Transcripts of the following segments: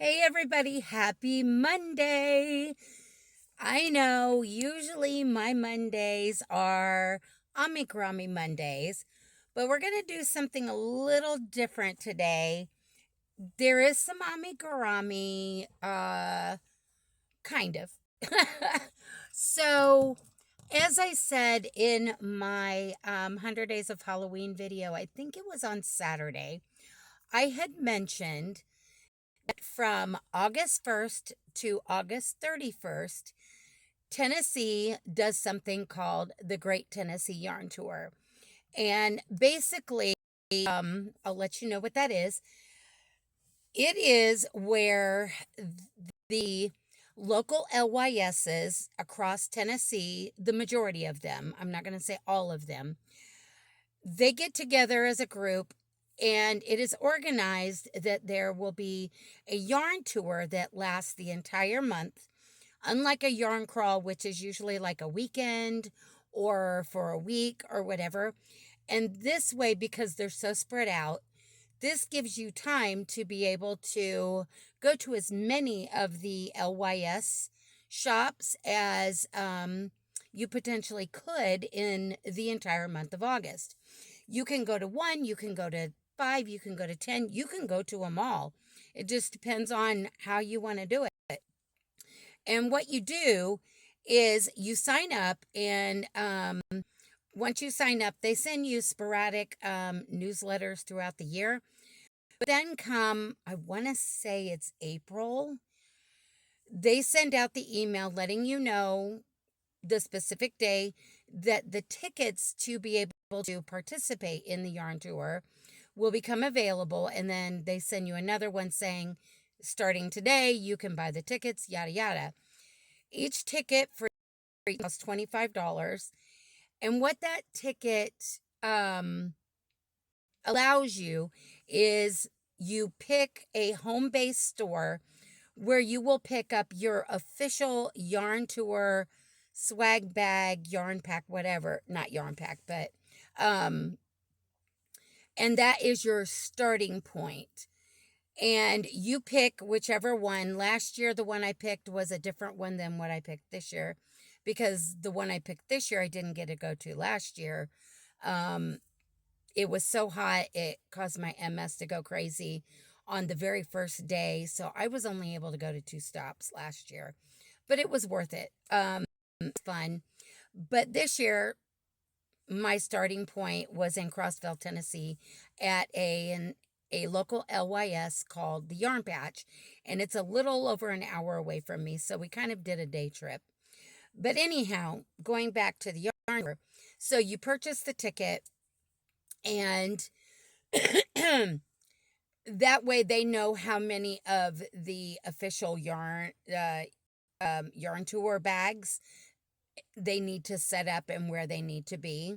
Hey everybody, happy Monday. I know usually my Mondays are Amikrami Mondays, but we're going to do something a little different today. There is some Amikrami, kind of. So, as I said in my 100 Days of Halloween video, I think it was on Saturday, I had mentioned from August 1st to August 31st, Tennessee does something called the Great Tennessee Yarn Tour. And basically, I'll let you know what that is. It is where the local LYSs across Tennessee, the majority of them, I'm not going to say all of them, they get together as a group, and it is organized that there will be a yarn tour that lasts the entire month, unlike a yarn crawl, which is usually like a weekend or for a week or whatever. And this way, because they're so spread out, this gives you time to be able to go to as many of the LYS shops as you potentially could in the entire month of August. You can go to one, you can go to five, you can go to 10, you can go to them all. It just depends on how you want to do it. And what you do is you sign up, and once you sign up, they send you sporadic newsletters throughout the year. But then come, I want to say it's April, they send out the email letting you know the specific day that the tickets to be able to participate in the yarn tour will become available. And then they send you another one saying, starting today, you can buy the tickets, yada, yada. Each ticket for costs $25. And what that ticket allows you is you pick a home-based store where you will pick up your official yarn tour swag bag, yarn pack, whatever, not yarn pack, but and that is your starting point. And you pick whichever one. Last year, the one I picked was a different one than what I picked this year, because the one I picked this year, I didn't get to go to last year. It was so hot, it caused my MS to go crazy on the very first day. So I was only able to go to 2 stops last year, but it was worth it. It's fun. But this year, my starting point was in Crossville, Tennessee, at a local LYS called the Yarn Patch, and it's a little over an hour away from me, so we kind of did a day trip. But anyhow, going back to the yarn, so you purchase the ticket, and that way they know how many of the official yarn tour bags they need to set up and where they need to be.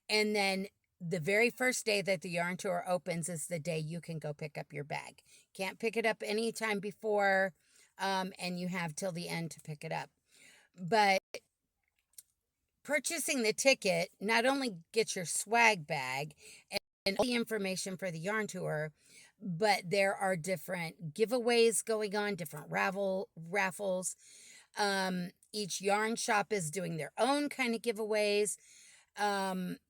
And then the very first day that the yarn tour opens is the day you can go pick up your bag. Can't pick it up anytime before, and you have till the end to pick it up. But purchasing the ticket not only gets your swag bag and all the information for the yarn tour, but there are different giveaways going on, different raffles. Each yarn shop is doing their own kind of giveaways.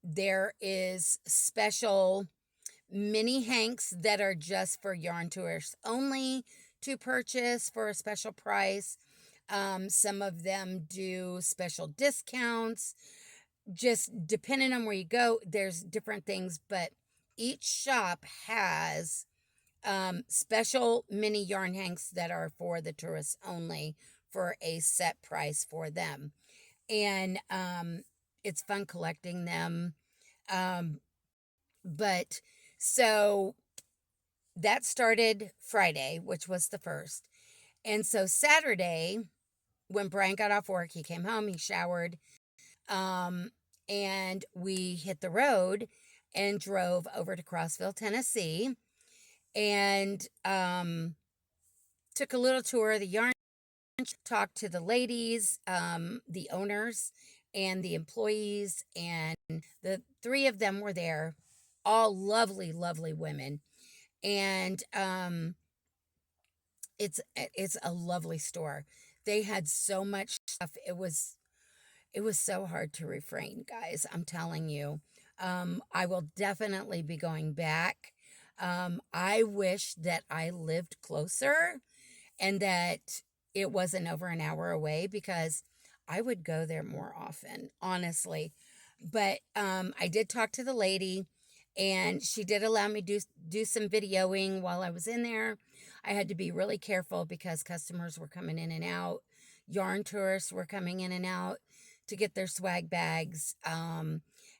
There is special mini hanks that are just for yarn tourists only to purchase for a special price. Some of them do special discounts. Just depending on where you go, there's different things, but each shop has special mini yarn hanks that are for the tourists only for a set price for them. And it's fun collecting them. But so that started Friday, which was the first. And so Saturday, when Brian got off work, he came home, he showered, and we hit the road and drove over to Crossville, Tennessee, and took a little tour of the yarn, talked to the ladies, the owners, and the employees, and the 3 of them were there, all lovely, lovely women. And It's a lovely store. They had so much stuff. It was so hard to refrain, guys. I'm telling you. I will definitely be going back. I wish that I lived closer and that it wasn't over an hour away because I would go there more often, honestly. But I did talk to the lady, and she did allow me to do some videoing while I was in there. I had to be really careful because customers were coming in and out. Yarn tourists were coming in and out to get their swag bags.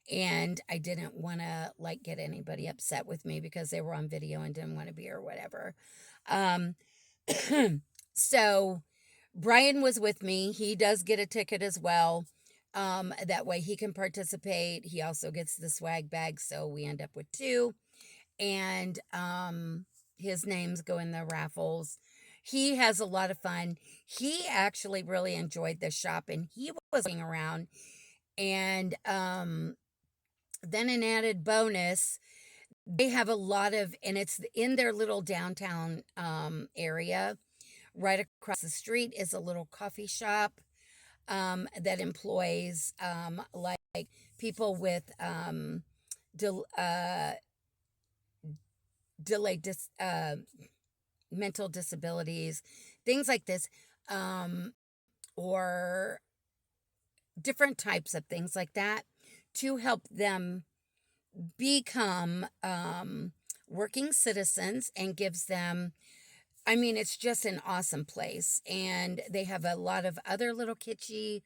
And I didn't want to like get anybody upset with me because they were on video and didn't want to be or whatever. Um, so Brian was with me. He does get a ticket as well. That way he can participate. He also gets the swag bag, so we end up with two. And his names go in the raffles. He has a lot of fun. He actually really enjoyed the shop, and he was going around. And then an added bonus, they have a lot of, and it's in their little downtown area. Right across the street is a little coffee shop that employs like people with del- uh, delayed mental disabilities, things like this, or different types of things like that to help them become working citizens and gives them, I mean, it's just an awesome place. And they have a lot of other little kitschy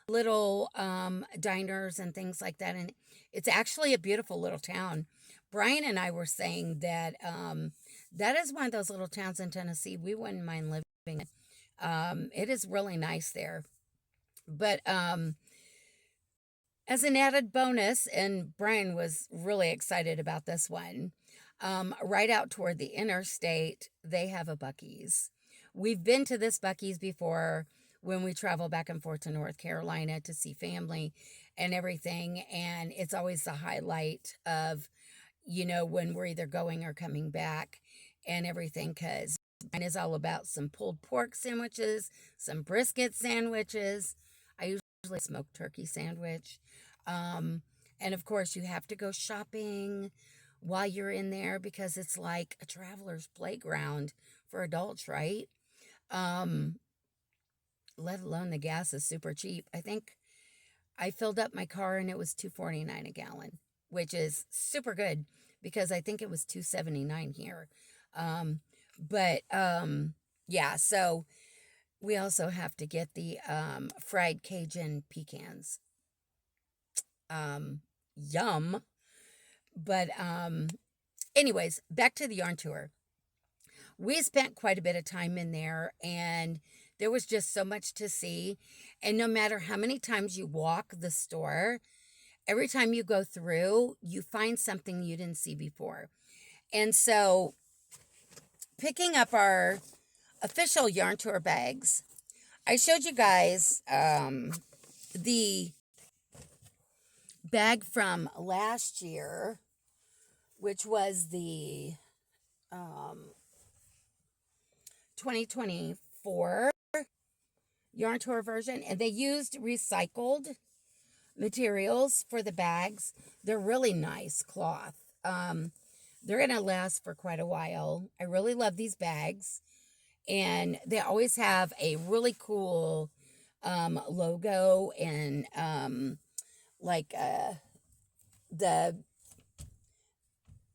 little diners and things like that. And it's actually a beautiful little town. Brian and I were saying that that is one of those little towns in Tennessee we wouldn't mind living in. It is really nice there. But as an added bonus, and Brian was really excited about this one, right out toward the interstate, they have a Buc-ee's. We've been to this Buc-ee's before when we travel back and forth to North Carolina to see family and everything. And it's always the highlight of, when we're either going or coming back and everything, because mine is all about some pulled pork sandwiches, some brisket sandwiches. I usually smoked turkey sandwich. Um, and of course, you have to go shopping while you're in there because it's like a traveler's playground for adults, right? Um, let alone the gas is super cheap. I think I filled up my car and it was $2.49 a gallon, which is super good because I think it was $2.79 here. Um, but yeah, so we also have to get the fried Cajun pecans. Yum. But anyways, back to the yarn tour. We spent quite a bit of time in there, and there was just so much to see. And no matter how many times you walk the store, every time you go through, you find something you didn't see before. And so, picking up our official yarn tour bags, I showed you guys the bag from last year, which was the 2024 yarn tour version, and they used recycled materials for the bags. They're really nice cloth. They're going to last for quite a while. I really love these bags, and they always have a really cool logo and like the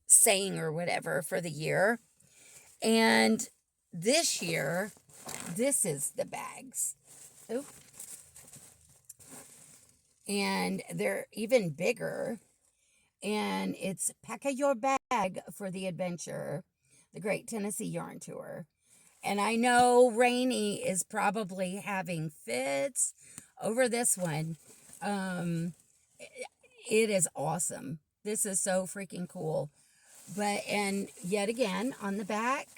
saying or whatever for the year. And this year, this is the bags. Oop. And they're even bigger. And it's Pack a Your Bag for the Adventure, the Great Tennessee Yarn Tour. And I know Rainey is probably having fits over this one. It is awesome. This is so freaking cool. And yet again, on the back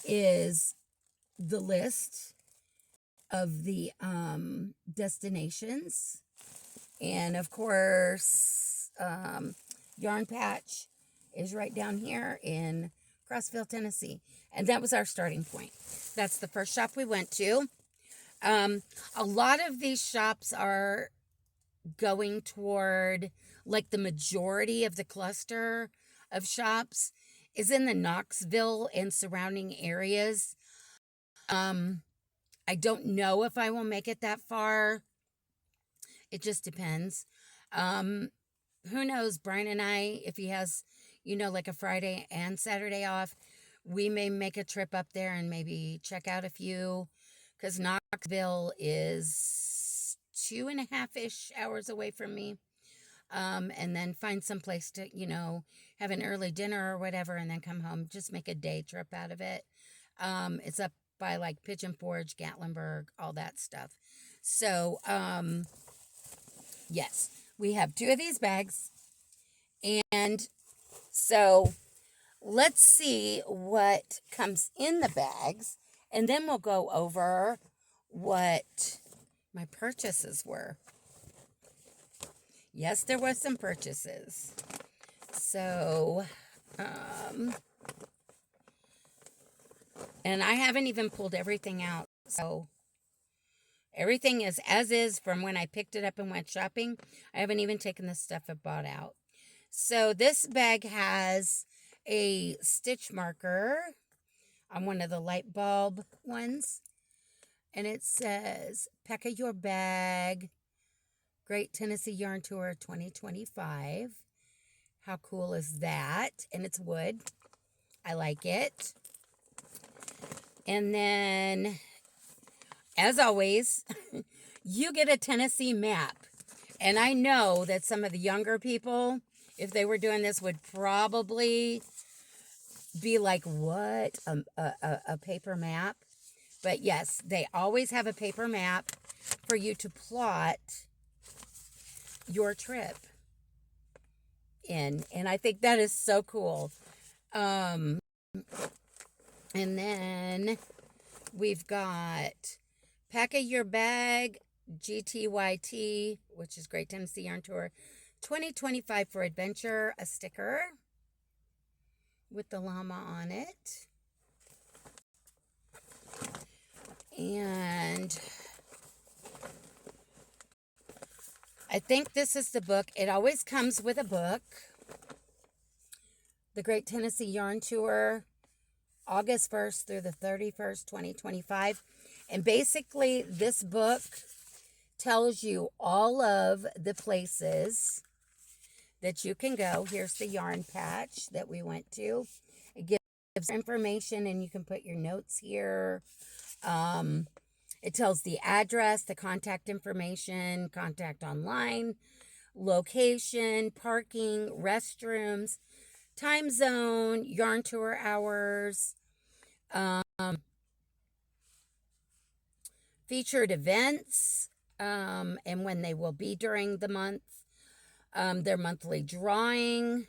is the list of the destinations. And of course, Yarn Patch is right down here in Crossville, Tennessee. And that was our starting point. That's the first shop we went to. A lot of these shops are going toward, like, the majority of the cluster of shops is in the Knoxville and surrounding areas. I don't know if I will make it that far. It just depends. Who knows? Brian and I, if he has, like a Friday and Saturday off, we may make a trip up there and maybe check out a few, because Knoxville is 2.5-ish hours away from me. And then find some place to, have an early dinner or whatever, and then come home. Just make a day trip out of it. It's up by like Pigeon Forge, Gatlinburg, all that stuff. So, yes, we have 2 of these bags. And so let's see what comes in the bags. And then we'll go over what my purchases were. Yes, there was some purchases. So, and I haven't even pulled everything out. So, everything is as is from when I picked it up and went shopping. I haven't even taken the stuff I bought out. So, this bag has a stitch marker on one of the light bulb ones. And it says, "Pack your bag. Great Tennessee Yarn Tour 2025. How cool is that? And it's wood. I like it. And then, as always, you get a Tennessee map. And I know that some of the younger people, if they were doing this, would probably be like, what? A paper map? But yes, they always have a paper map for you to plot your trip in. And I think that is so cool. And then we've got Pack Your Bag GTYT, which is Great Tennessee Yarn Tour 2025 for Adventure, a sticker with the llama on it. And I think this is the book. It always comes with a book. The Great Tennessee Yarn Tour, August 1st through the 31st, 2025. And basically, this book tells you all of the places that you can go. Here's the yarn patch that we went to. It gives information, and you can put your notes here. It tells the address, the contact information, contact online, location, parking, restrooms, time zone, yarn tour hours, featured events, and when they will be during the month, their monthly drawing,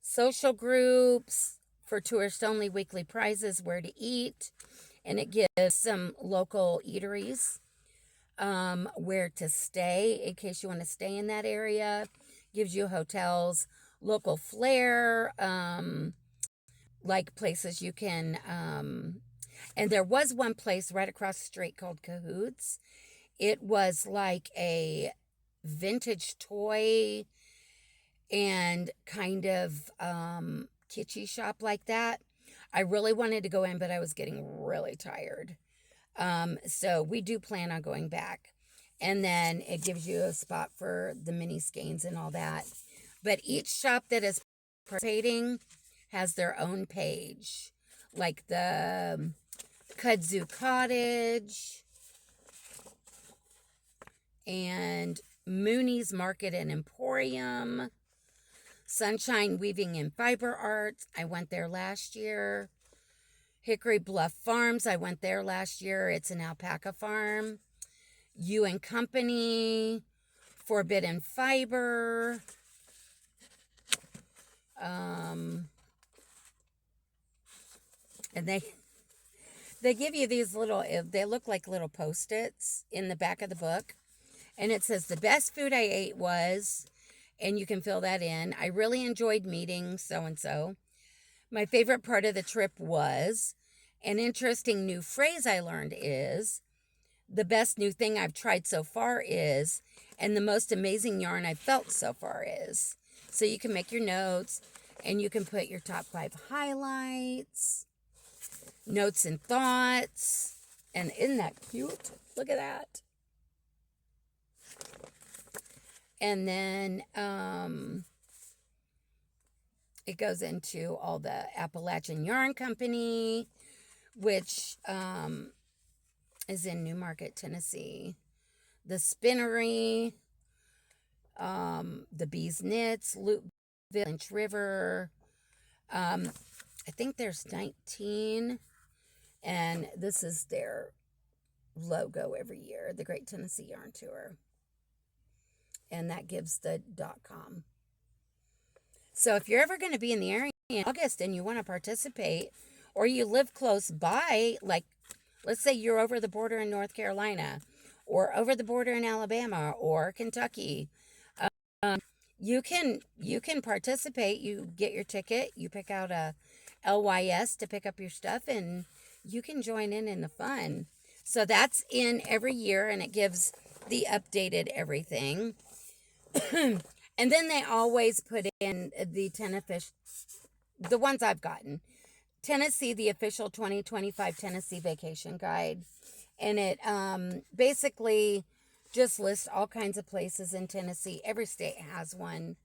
social groups, for tourists only, weekly prizes, where to eat, and it gives some local eateries, where to stay in case you want to stay in that area, gives you hotels, local flair, like places you can, and there was one place right across the street called Cahoots. It was like a vintage toy and kind of kitschy shop like that. I really wanted to go in, but I was getting really tired. So we do plan on going back. And then it gives you a spot for the mini skeins and all that. But each shop that is participating has their own page. Like the Kudzu Cottage and Mooney's Market and Emporium, Sunshine Weaving and Fiber Arts. I went there last year. Hickory Bluff Farms. I went there last year. It's an alpaca farm. You and Company. Forbidden Fiber. And they give you these little, they look like little Post-its in the back of the book. And it says, the best food I ate was, and you can fill that in. I really enjoyed meeting so-and-so. My favorite part of the trip was an interesting new phrase I learned is the best new thing I've tried so far is, and the most amazing yarn I've felt so far is. So you can make your notes and you can put your top 5 highlights, notes and thoughts. And isn't that cute? Look at that. And then it goes into all the Appalachian Yarn Company, which is in Newmarket, Tennessee. The Spinnery, the Bees Knits, Loop Village River. I think there's 19, and this is their logo every year, the Great Tennessee Yarn Tour. And that gives the .com. So if you're ever going to be in the area in August and you want to participate, or you live close by, like let's say you're over the border in North Carolina, or over the border in Alabama or Kentucky, you can participate. You get your ticket, you pick out a LYS to pick up your stuff, and you can join in the fun. So that's in every year, and it gives the updated everything. And then they always put in the 10 official, the ones I've gotten. Tennessee, the official 2025 Tennessee Vacation Guide. And it basically just lists all kinds of places in Tennessee. Every state has one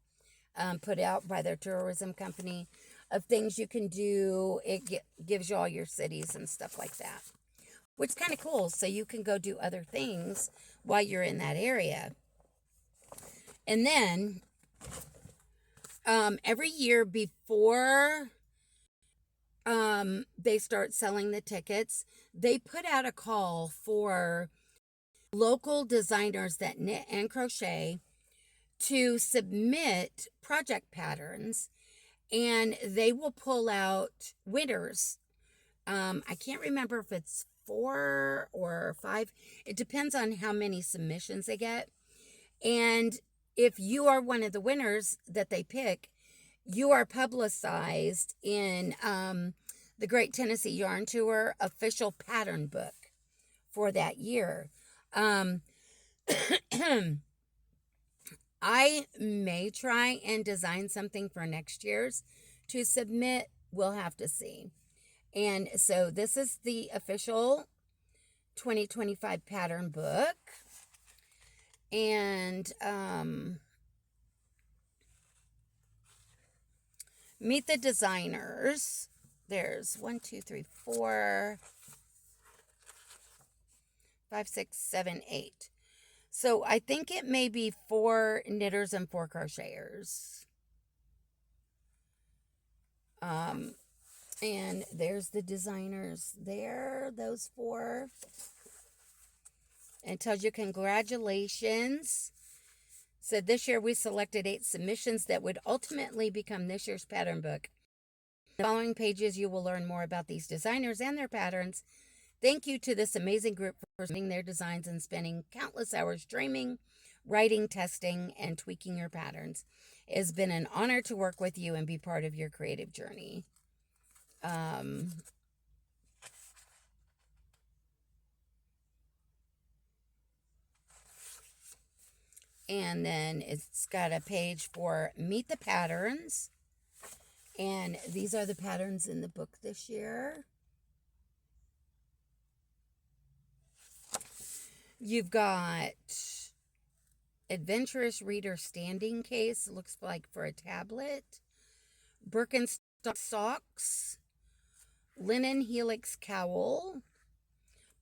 put out by their tourism company of things you can do. It gives you all your cities and stuff like that, which is kind of cool. So you can go do other things while you're in that area. And then every year before they start selling the tickets, they put out a call for local designers that knit and crochet to submit project patterns, and they will pull out winners. I can't remember if it's 4 or 5. It depends on how many submissions they get. And if you are one of the winners that they pick, you are publicized in the Great Tennessee Yarn Tour official pattern book for that year. I may try and design something for next year's to submit. We'll have to see. And so this is the official 2025 pattern book. And meet the designers. There's 1, 2, 3, 4, 5, 6, 7, 8. So I think it may be 4 knitters and 4 crocheters. And there's the designers there, those 4. And it tells you congratulations. So this year we selected 8 submissions that would ultimately become this year's pattern book. In the following pages, you will learn more about these designers and their patterns. Thank you to this amazing group for submitting their designs and spending countless hours dreaming, writing, testing, and tweaking your patterns. It has been an honor to work with you and be part of your creative journey. And then it's got a page for Meet the Patterns. And these are the patterns in the book this year. You've got Adventurous Reader Standing Case, looks like for a tablet. Birkenstock Socks. Linen Helix Cowl.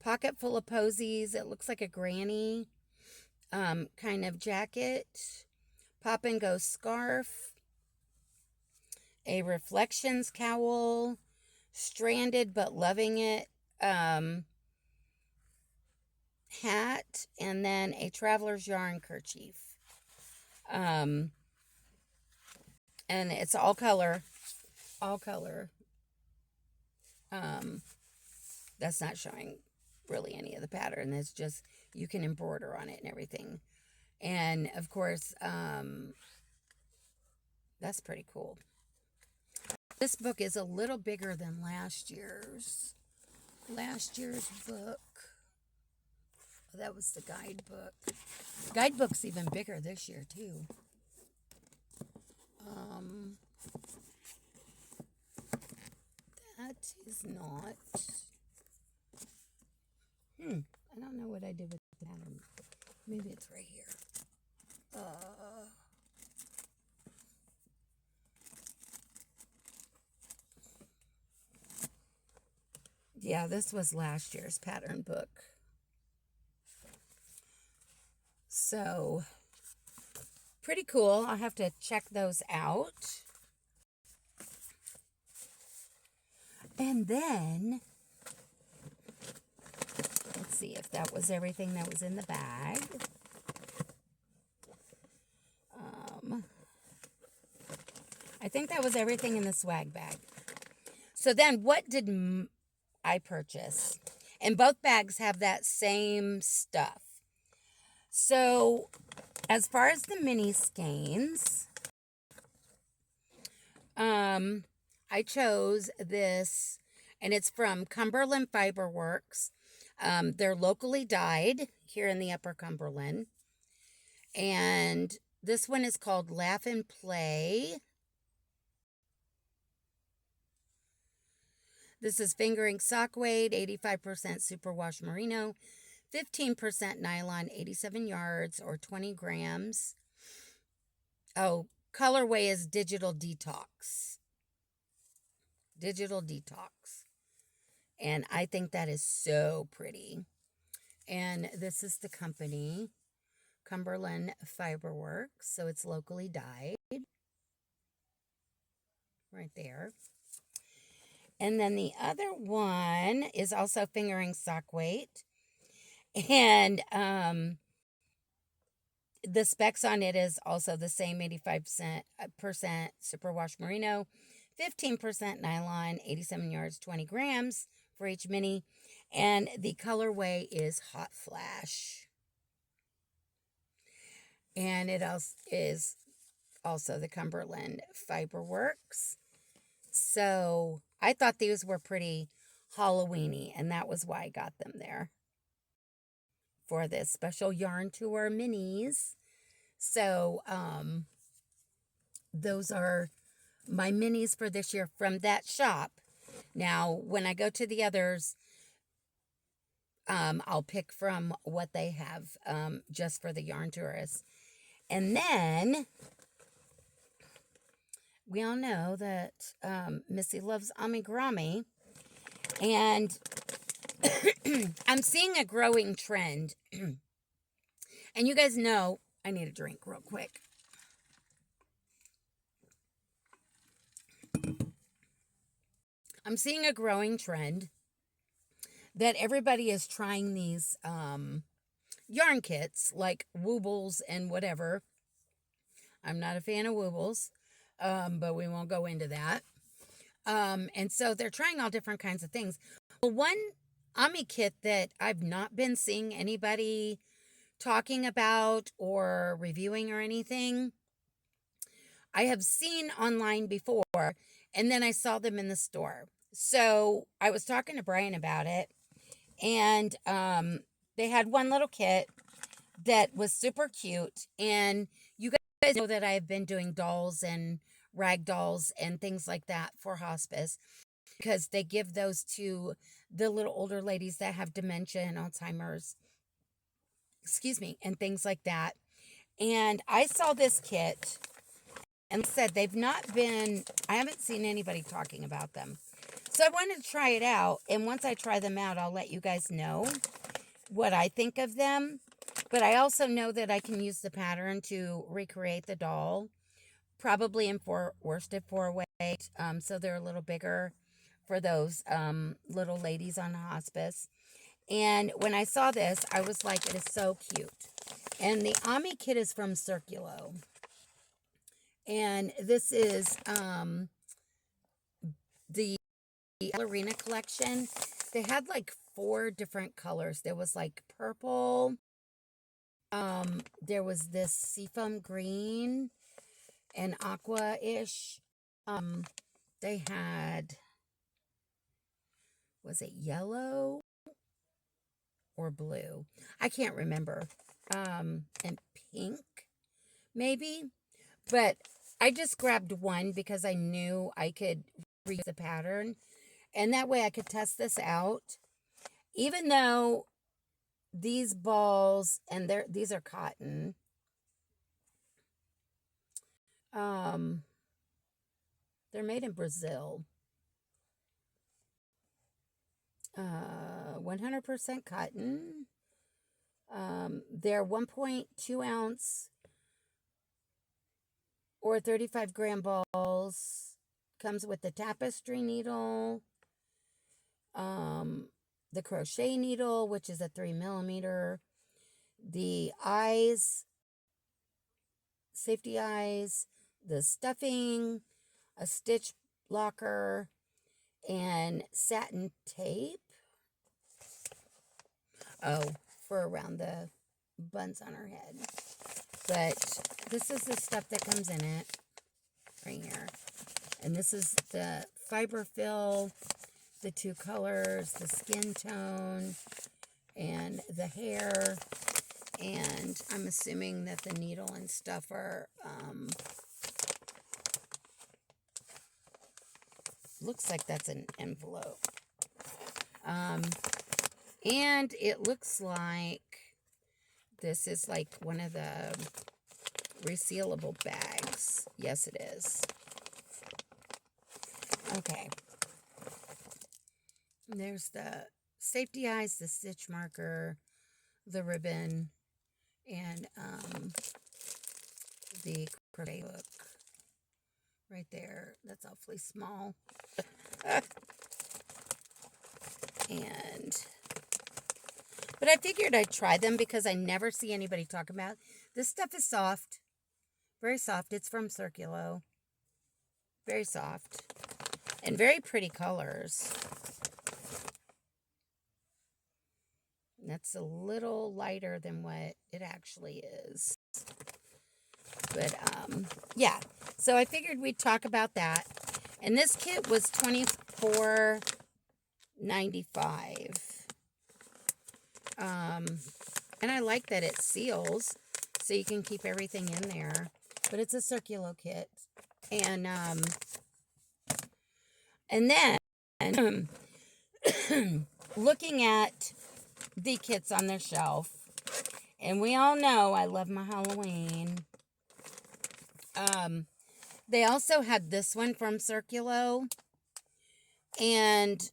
Pocket full of posies. It looks like a granny kind of jacket. Pop and Go Scarf. A Reflections Cowl. Stranded but Loving It hat, and then a Traveler's Yarn kerchief. And it's all color. That's not showing really any of the pattern. It's just you can embroider on it and everything. And of course, that's pretty cool. This book is a little bigger than last year's. Last year's book. Oh, that was the guidebook. Guidebook's even bigger this year, too. That is not. I don't know what I did with the pattern. Maybe it's right here. Yeah, this was last year's pattern book. So, pretty cool. I'll have to check those out. And then, let's see if that was everything that was in the bag. I think that was everything in the swag bag. So then what did I purchase? And both bags have that same stuff. So as far as the mini skeins, I chose this, and it's from Cumberland Fiberworks. They're locally dyed here in the Upper Cumberland. And this one is called Laugh and Play. This is fingering sock weight, 85% superwash merino, 15% nylon, 87 yards or 20 grams. Oh, colorway is Digital Detox. Digital Detox. And I think that is so pretty. And this is the company, Cumberland Fiberworks. So it's locally dyed. Right there. And then the other one is also fingering sock weight. And the specs on it is also the same, 85% superwash merino, 15% nylon, 87 yards, 20 grams for each mini. And the colorway is Hot Flash. And it also is also the Cumberland Fiberworks. So I thought these were pretty Halloween-y, and that was why I got them there for this special yarn tour minis. So those are my minis for this year from that shop. Now, when I go to the others, I'll pick from what they have just for the yarn tourists. And then we all know that Missy loves amigurumi, and I'm seeing a growing trend. And you guys know, I need a drink real quick. I'm seeing a growing trend that everybody is trying these yarn kits like Woobles and whatever. I'm not a fan of Woobles, but we won't go into that. And so they're trying all different kinds of things. Well, one Ami kit that I've not been seeing anybody talking about or reviewing or anything, I have seen online before, and then I saw them in the store. So I was talking to Brian about it, and they had one little kit that was super cute. And you guys know that I've been doing dolls and rag dolls and things like that for hospice, because they give those to the little older ladies that have dementia and Alzheimer's, and things like that. And I saw this kit and said I haven't seen anybody talking about them. So I wanted to try it out. And once I try them out, I'll let you guys know what I think of them. But I also know that I can use the pattern to recreate the doll, probably in worsted 4-weight. So they're a little bigger for those little ladies on hospice. And when I saw this, I was like, it is so cute. And the Ami kit is from Circulo. And this is the ballerina collection. They had like 4 different colors. There was like purple. There was this seafoam green and aqua-ish. they had, was it yellow or blue? I can't remember. And pink, maybe. But I just grabbed one because I knew I could read the pattern. And that way I could test this out. Even though these balls, and these are cotton. They're made in Brazil. 100% cotton. They're 1.2 ounce or 35 gram balls. Comes with the tapestry needle, the crochet needle, which is a 3 millimeter, the eyes, safety eyes, the stuffing, a stitch blocker, and satin tape. Oh, for around the buns on her head. But this is the stuff that comes in it right here. And this is the fiber fill, the 2 colors, the skin tone, and the hair. And I'm assuming that the needle and stuff are, looks like that's an envelope. And it looks like this is like one of the resealable bags. Yes, it is. Okay. There's the safety eyes, the stitch marker, the ribbon, and the crochet hook right there. That's awfully small. But I figured I'd try them because I never see anybody talk about. This stuff is soft. Very soft. It's from Circulo. Very soft. And very pretty colors. That's a little lighter than what it actually is. But, yeah. So I figured we'd talk about that. And this kit was $24.95. And I like that it seals, so you can keep everything in there. But it's a Circulo kit. And then, looking at the kits on their shelf, and we all know I love my Halloween. They also had this one from Circulo, and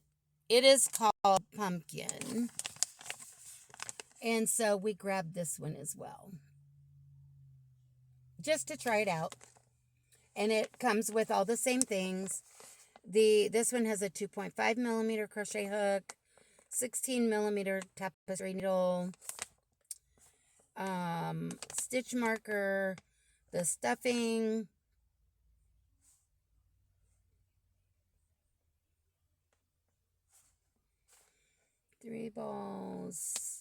it is called Pumpkin. And so we grabbed this one as well, just to try it out. And it comes with all the same things. This one has a 2.5 millimeter crochet hook, 16 millimeter tapestry needle, stitch marker, the stuffing, three balls,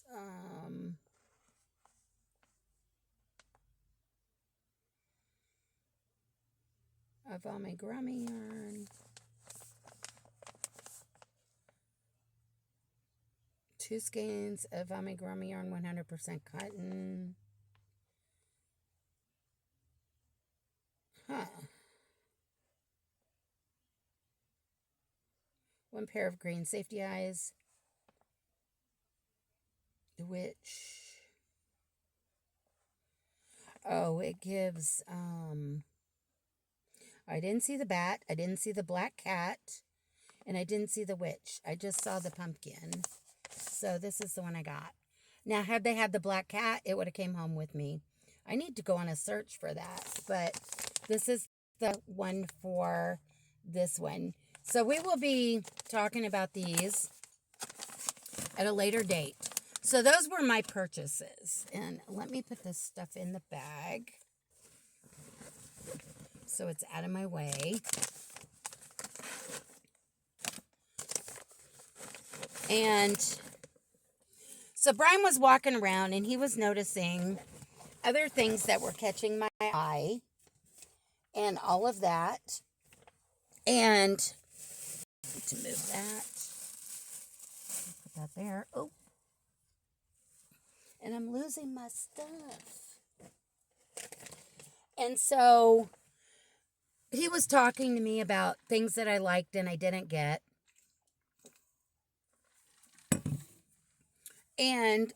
of amigurumi yarn, 2 skeins of amigurumi yarn, 100% cotton. Huh. 1 pair of green safety eyes, which, oh, it gives, I didn't see the bat, I didn't see the black cat, and I didn't see the witch. I just saw the pumpkin. So this is the one I got. Now, had they had the black cat, it would have came home with me. I need to go on a search for that, but this is the one for this one. So we will be talking about these at a later date. So those were my purchases. And let me put this stuff in the bag so it's out of my way. And so Brian was walking around and he was noticing other things that were catching my eye and all of that. And to move that, put that there. Oh, and I'm losing my stuff. And so he was talking to me about things that I liked and I didn't get. And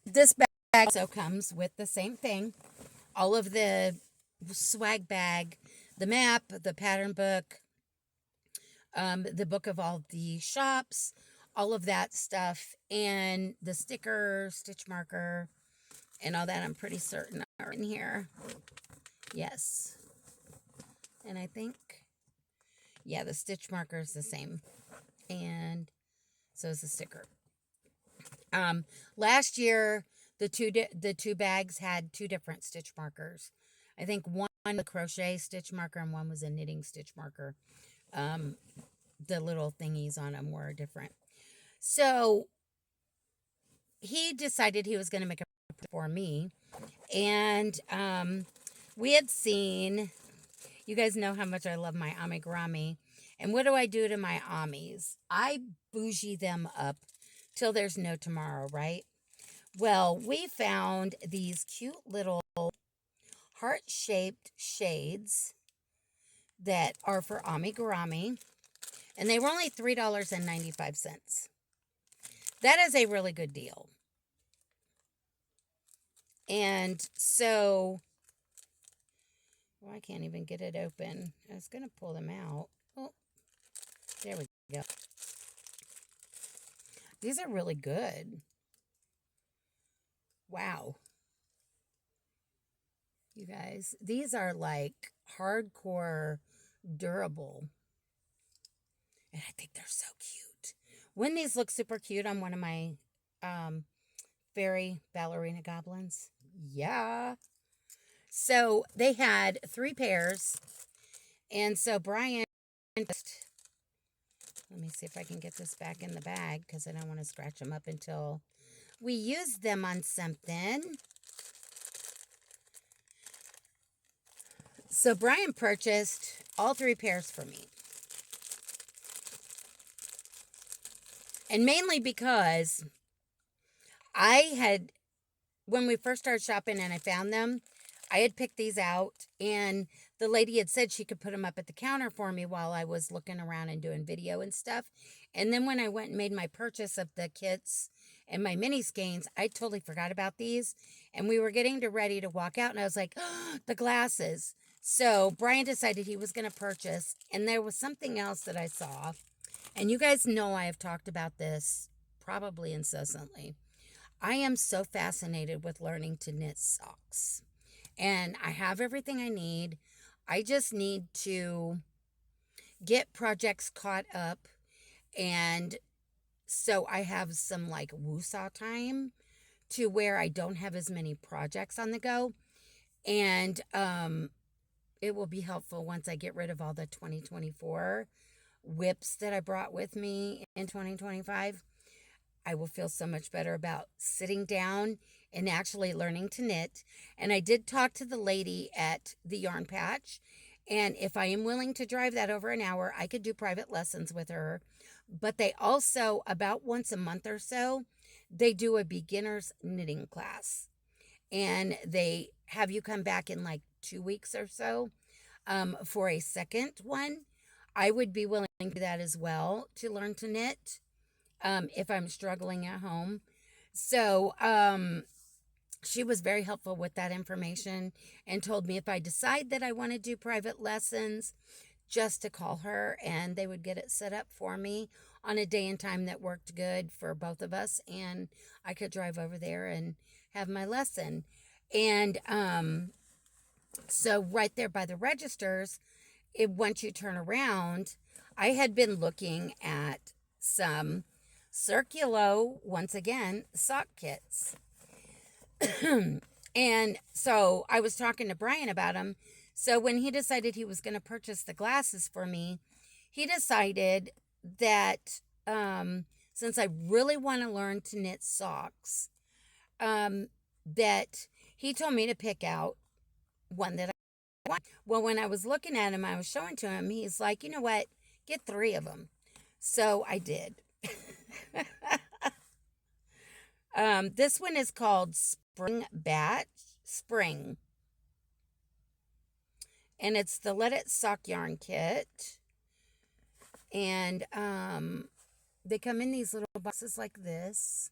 this bag also comes with the same thing. All of the swag bag, the map, the pattern book, the book of all the shops, all of that stuff, and the sticker, stitch marker, and all that I'm pretty certain are in here. Yes. And I think, yeah, the stitch marker is the same. And so is the sticker. Last year, the two bags had two different stitch markers. I think one was a crochet stitch marker and one was a knitting stitch marker. The little thingies on them were different. So he decided he was going to make a for me. And we had seen, you guys know how much I love my amigurumi. And what do I do to my amis? I bougie them up till there's no tomorrow, right? Well, we found these cute little heart-shaped shades that are for amigurumi. And they were only $3.95. That is a really good deal. And so, well, I can't even get it open. I was going to pull them out. Oh, there we go. These are really good. Wow. You guys, these are like hardcore durable. And I think they're so cute. Wouldn't these look super cute on one of my fairy ballerina goblins? Yeah. So they had 3 pairs. And so Brian, let me see if I can get this back in the bag because I don't want to scratch them up until we use them on something. So Brian purchased all 3 pairs for me. And mainly because when we first started shopping and I found them, I had picked these out and the lady had said she could put them up at the counter for me while I was looking around and doing video and stuff. And then when I went and made my purchase of the kits and my mini skeins, I totally forgot about these. And we were getting ready to walk out and I was like, oh, the glasses. So Brian decided he was going to purchase. And there was something else that I saw. And you guys know I have talked about this probably incessantly. I am so fascinated with learning to knit socks. And I have everything I need. I just need to get projects caught up. And so I have some like woosah time to where I don't have as many projects on the go. And it will be helpful once I get rid of all the 2024 whips that I brought with me in 2025. I will feel so much better about sitting down and actually learning to knit. And I did talk to the lady at the yarn patch. And if I am willing to drive that over an hour, I could do private lessons with her. But they also, about once a month or so, they do a beginner's knitting class. And they have you come back in like 2 weeks or so for a second one. I would be willing to do that as well to learn to knit if I'm struggling at home. So she was very helpful with that information and told me if I decide that I want to do private lessons, just to call her and they would get it set up for me on a day and time that worked good for both of us. And I could drive over there and have my lesson. And so right there by the registers, once you turn around, I had been looking at some Circulo, once again, sock kits. And so I was talking to Brian about them. So when he decided he was going to purchase the glasses for me, he decided that since I really want to learn to knit socks, that he told me to pick out one that Well, when I was looking at him, I was showing to him, he's like, you know what? Get 3 of them. So I did. This one is called Spring Batch Spring. And it's the Let It Sock yarn kit. And they come in these little boxes like this.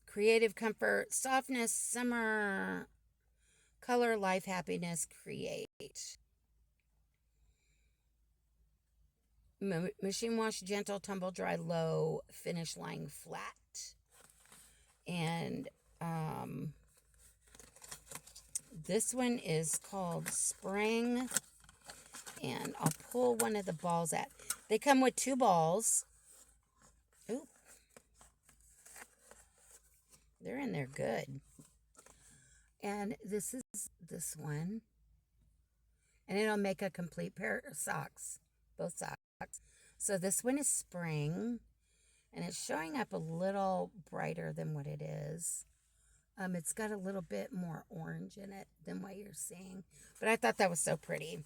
Creative comfort, softness, summer, color, life, happiness, create. Machine wash, gentle, tumble dry, low, finish lying flat. And this one is called Spring. And I'll pull one of the balls out. They come with 2 balls. Ooh. They're in there good. And this is this one. And it'll make a complete pair of socks. Both socks. So this one is Spring. And it's showing up a little brighter than what it is. It's got a little bit more orange in it than what you're seeing. But I thought that was so pretty.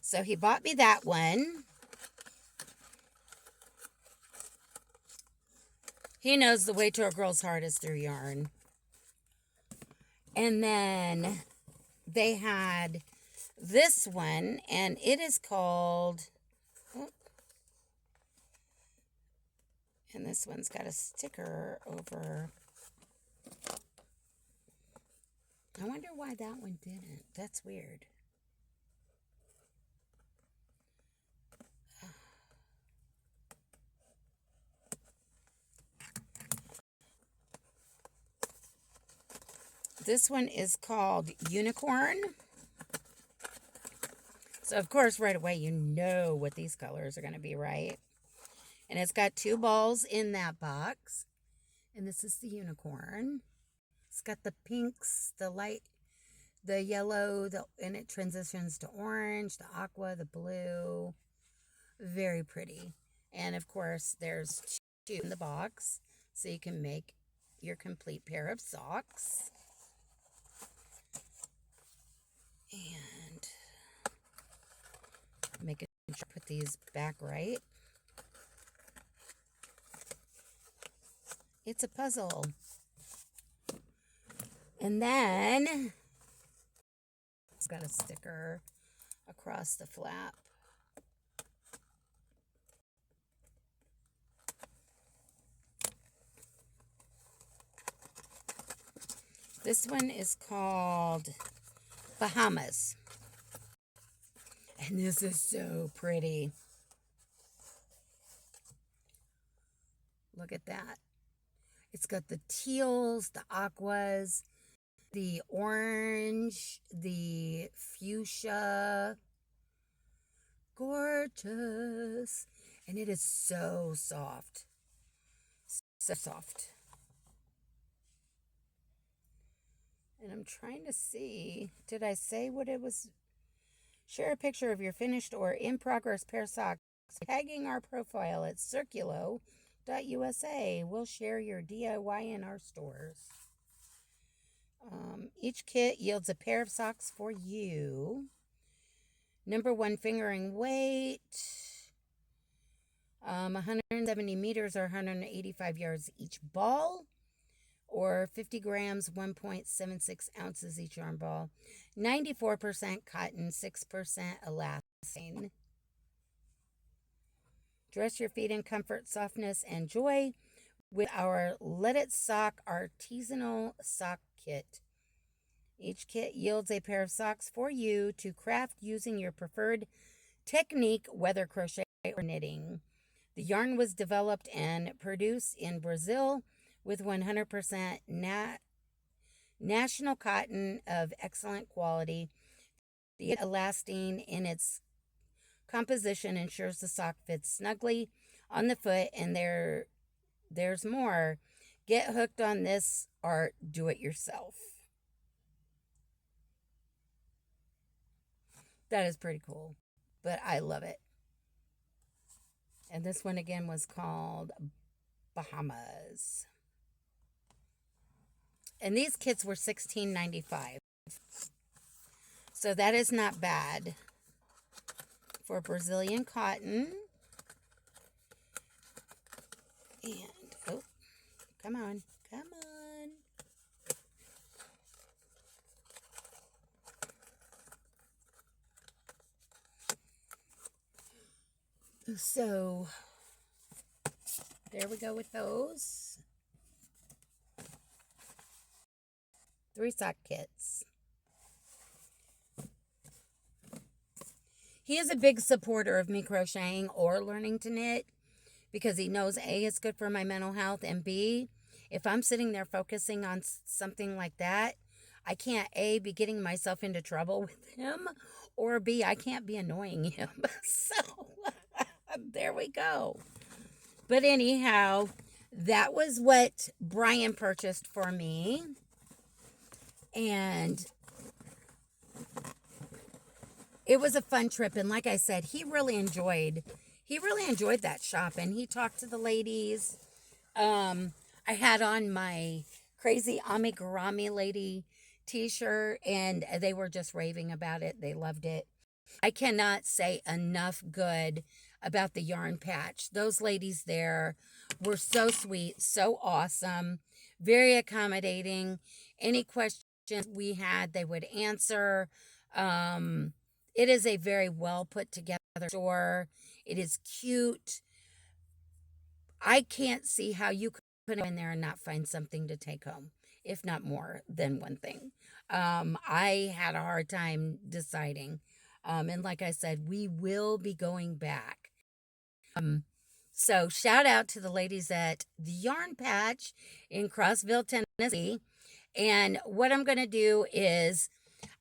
So he bought me that one. He knows the way to a girl's heart is through yarn. And then they had this one, and it is called... Oh, and this one's got a sticker over... I wonder why that one didn't. That's weird. This one is called Unicorn. So, of course, right away, you know what these colors are going to be, right? And it's got 2 balls in that box. And this is the unicorn. It's got the pinks, the light, the yellow, and it transitions to orange, the aqua, the blue. Very pretty. And, of course, there's 2 in the box. So you can make your complete pair of socks. And make it, put these back right. It's a puzzle. And then it's got a sticker across the flap. This one is called Bahamas. And this is so pretty. Look at that. It's got the teals, the aquas, the orange, the fuchsia. Gorgeous. And it is so soft. So soft. And I'm trying to see, did I say what it was? Share a picture of your finished or in-progress pair of socks, tagging our profile at circulo.usa. We'll share your DIY in our stores. Each kit yields a pair of socks for you. Number 1 fingering weight, 170 meters or 185 yards each ball, or 50 grams, 1.76 ounces each yarn ball. 94% cotton, 6% elastane. Dress your feet in comfort, softness, and joy with our Let It Sock artisanal sock kit. Each kit yields a pair of socks for you to craft using your preferred technique, whether crochet or knitting. The yarn was developed and produced in Brazil with 100% national cotton of excellent quality. The elastane in its composition ensures the sock fits snugly on the foot, and there's more. Get hooked on this art, do it yourself. That is pretty cool, but I love it. And this one again was called Bahamas. And these kits were $16.95. So that is not bad for Brazilian cotton. And, oh, come on, come on. So, there we go with those. 3 sock kits. He is a big supporter of me crocheting or learning to knit because he knows A, it's good for my mental health, and B, if I'm sitting there focusing on something like that, I can't A, be getting myself into trouble with him, or B, I can't be annoying him. So there we go. But anyhow, that was what Brian purchased for me. And it was a fun trip. And like I said, he really enjoyed that shop. And he talked to the ladies. I had on my crazy amigurumi lady t-shirt, and they were just raving about it. They loved it. I cannot say enough good about the yarn patch. Those ladies there were so sweet, so awesome, very accommodating. Any questions we had, they would answer. It is a very well put together store. It is cute. I can't see how you could go in there and not find something to take home, if not more than one thing. I had a hard time deciding. And like I said, we will be going back. So shout out to the ladies at the Yarn Patch in Crossville, Tennessee. And what I'm going to do is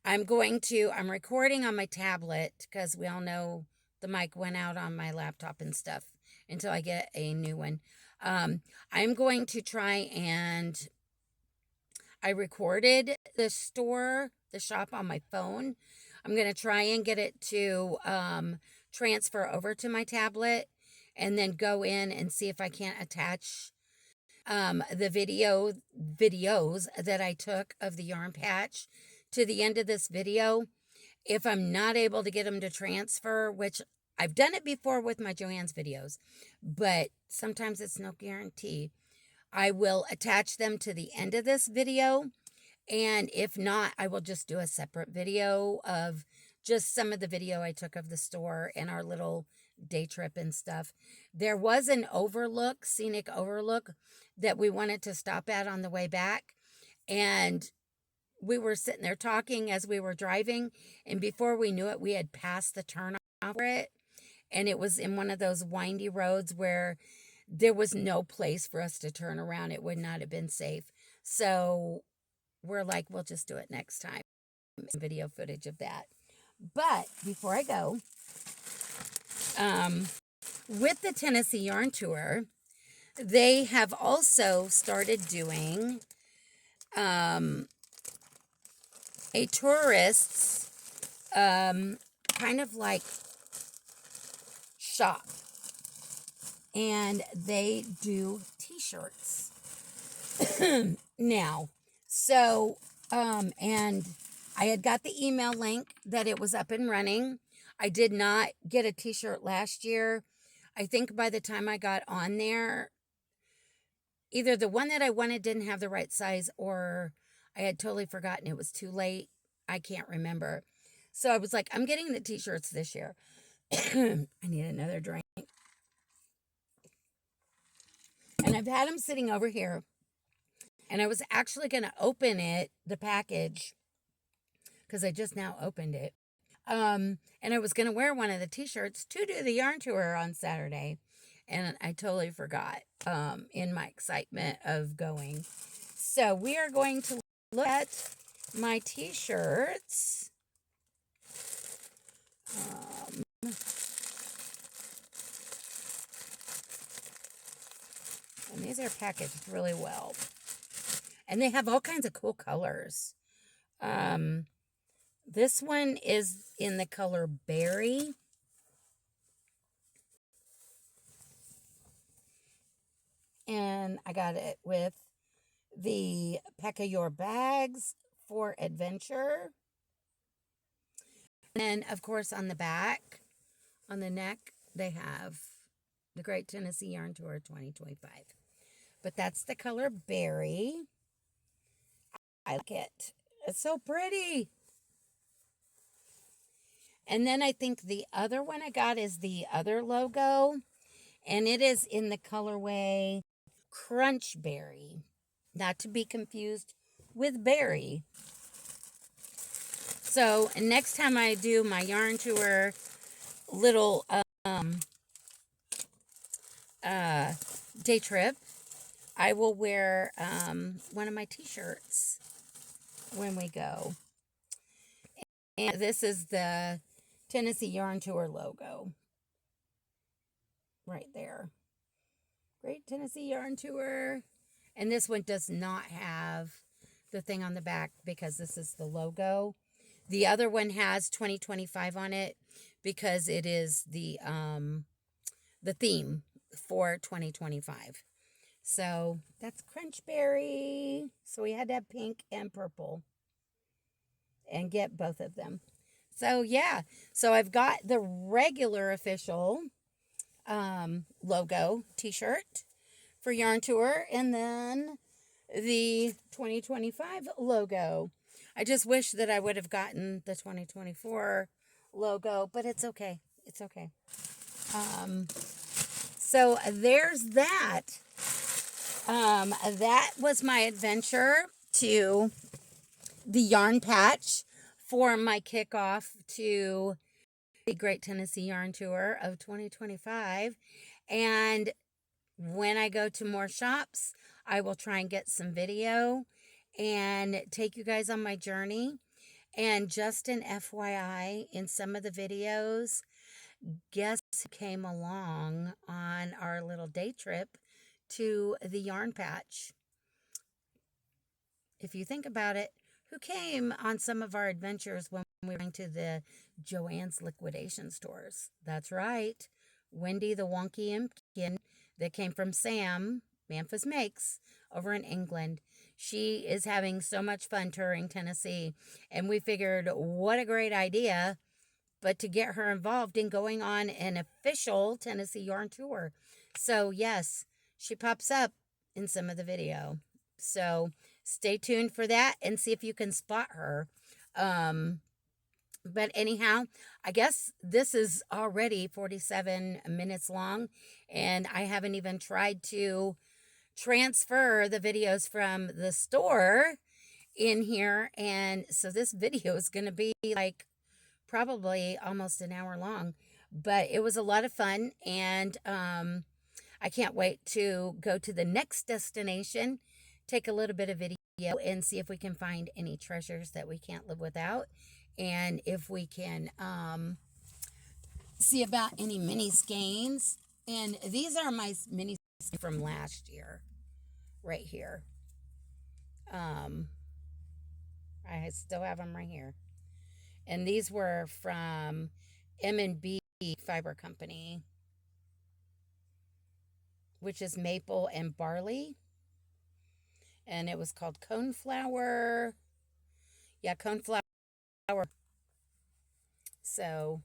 I'm recording on my tablet because we all know the mic went out on my laptop and stuff until I get a new one. I'm going to try and I recorded the shop on my phone. I'm going to try and get it to transfer over to my tablet and then go in and see if I can't attach the videos that I took of the yarn patch to the end of this video. If I'm not able to get them to transfer, which I've done it before with my Joanne's videos, but sometimes it's no guarantee, I will attach them to the end of this video. And if not, I will just do a separate video of just some of the video I took of the store and our little day trip and stuff. There was an scenic overlook that we wanted to stop at on the way back. And we were sitting there talking as we were driving. And before we knew it, we had passed the turn off for it. And it was in one of those windy roads where there was no place for us to turn around. It would not have been safe. So we're like, we'll just do it next time. Video footage of that. But before I go, with the Tennessee Yarn Tour, they have also started doing a tourist's kind of like shop. And they do t-shirts. Now, so, and I had got the email link that it was up and running. I did not get a t-shirt last year. I think by the time I got on there, either the one that I wanted didn't have the right size or I had totally forgotten it was too late. I can't remember. So I was like, I'm getting the t-shirts this year. I need another drink. And I've had them sitting over here. And I was actually going to open the package, because I just now opened it. And I was going to wear one of the t-shirts to do the yarn tour on Saturday. And I totally forgot in my excitement of going. So we are going to look at my t-shirts. And these are packaged really well. And they have all kinds of cool colors. This one is in the color berry. And I got it with the Peck of Your Bags for Adventure. And then, of course, on the back, on the neck, they have the Great Tennessee Yarn Tour 2025. But that's the color Berry. I like it. It's so pretty. And then I think the other one I got is the other logo. And it is in the colorway Crunch Berry. Not to be confused with berry. So next time I do my yarn tour little day trip, I will wear one of my t-shirts when we go. And this is the Tennessee Yarn Tour logo. Right there. Great Tennessee Yarn Tour. And this one does not have the thing on the back because this is the logo. The other one has 2025 on it because it is the theme for 2025. So that's Crunchberry. So we had to have pink and purple and get both of them. So yeah, so I've got the regular official logo t-shirt for Yarn Tour and then the 2025 logo. I just wish that I would have gotten the 2024 logo, but it's okay. It's okay. So there's that. That was my adventure to the yarn patch for my kickoff to the Great Tennessee Yarn Tour of 2025. And when I go to more shops, I will try and get some video and take you guys on my journey. And just an FYI, in some of the videos, guess who came along on our little day trip to the yarn patch? If you think about it, who came on some of our adventures when we were going to the Joann's liquidation stores? That's right. Wendy the Wonky Impkin that came from Sam, Memphis Makes, over in England. She is having so much fun touring Tennessee, and we figured what a great idea, but to get her involved in going on an official Tennessee yarn tour. So yes, she pops up in some of the video. So stay tuned for that and see if you can spot her. But anyhow, I guess this is already 47 minutes long, and I haven't even tried to transfer the videos from the store in here. And so this video is going to be like probably almost an hour long, but it was a lot of fun. And I can't wait to go to the next destination, take a little bit of video and see if we can find any treasures that we can't live without. And if we can see about any mini skeins. And these are my mini skeins from last year, right here. I still have them right here. And these were from M&B Fiber Company, which is maple and barley. And it was called Coneflower. Yeah, Coneflower. So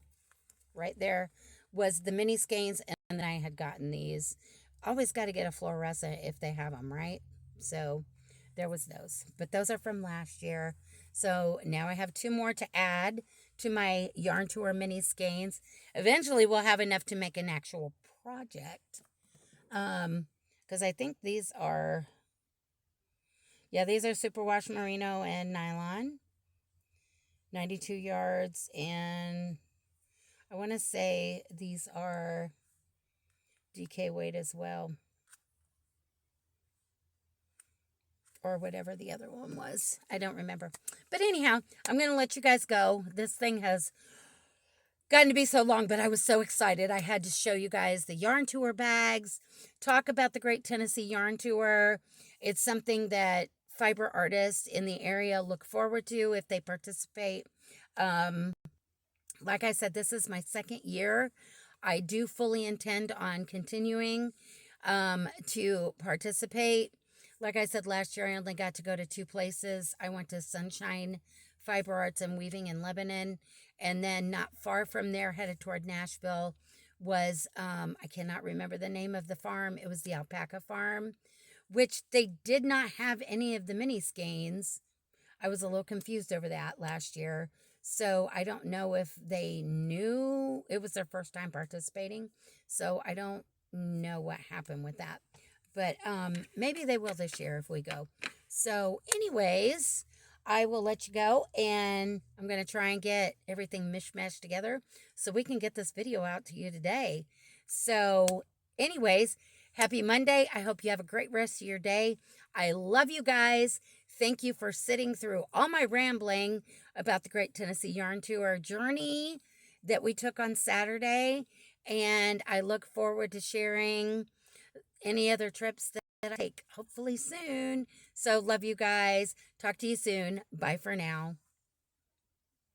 right there was the mini skeins, and then I had gotten these. Always got to get a fluorescent if they have them, right? So there was those. But those are from last year. So now I have 2 more to add to my Yarn Tour mini skeins. Eventually we'll have enough to make an actual project. Because I think these are, yeah, these are superwash merino and nylon. 92 yards, and I want to say these are DK weight as well, or whatever the other one was. I don't remember. But anyhow, I'm going to let you guys go. This thing has gotten to be so long, but I was so excited. I had to show you guys the Yarn Tour bags, talk about the Great Tennessee Yarn Tour. It's something that fiber artists in the area look forward to if they participate. Like I said, this is my 2nd year. I do fully intend on continuing to participate. Like I said, last year I only got to go to 2 places. I went to Sunshine Fiber Arts and Weaving in Lebanon, and then not far from there, headed toward Nashville, was I cannot remember the name of the farm. It was the alpaca farm, which they did not have any of the mini skeins. I was a little confused over that last year. So I don't know if they knew it was their first time participating. So I don't know what happened with that. But maybe they will this year if we go. So, anyways, I will let you go, and I'm going to try and get everything mishmashed together so we can get this video out to you today. So, anyways, happy Monday. I hope you have a great rest of your day. I love you guys. Thank you for sitting through all my rambling about the Great Tennessee Yarn Tour journey that we took on Saturday. And I look forward to sharing any other trips that I take, hopefully soon. So, love you guys. Talk to you soon. Bye for now.